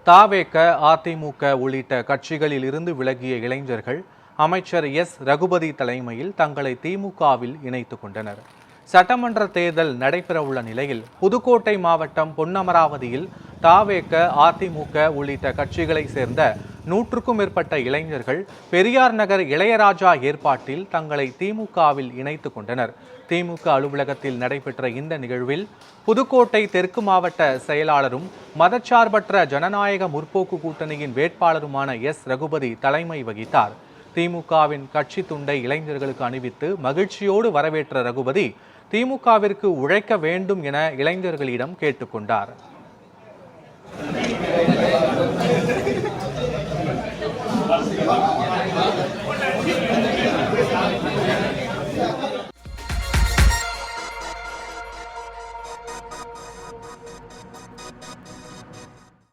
தாவேக, அதிமுக உள்ளிட்ட கட்சிகளில் இருந்து விலகிய இளைஞர்கள் அமைச்சர் எஸ் ரகுபதி தலைமையில் தங்களை திமுகவில் இணைத்துக் கொண்டனர். சட்டமன்ற தேர்தல் நடைபெறவுள்ள நிலையில் புதுக்கோட்டை மாவட்டம் பொன்னமராவதியில் தாவேக, அதிமுக உள்ளிட்ட கட்சிகளை சேர்ந்த 100க்கும் மேற்பட்ட இளைஞர்கள் பெரியார் நகர் இளையராஜா ஏற்பாட்டில் தங்களை திமுகவில் இணைத்துக் கொண்டனர். திமுக அலுவலகத்தில் நடைபெற்ற இந்த நிகழ்வில் புதுக்கோட்டை தெற்கு மாவட்ட செயலாளரும் மதச்சார்பற்ற ஜனநாயக முற்போக்கு கூட்டணியின் வேட்பாளருமான எஸ் ரகுபதி தலைமை வகித்தார். திமுகவின் கட்சி துண்டை இளைஞர்களுக்கு அணிவித்து மகிழ்ச்சியோடு வரவேற்ற ரகுபதி திமுகவிற்கு உழைக்க வேண்டும் என இளைஞர்களிடம் கேட்டுக்கொண்டார்.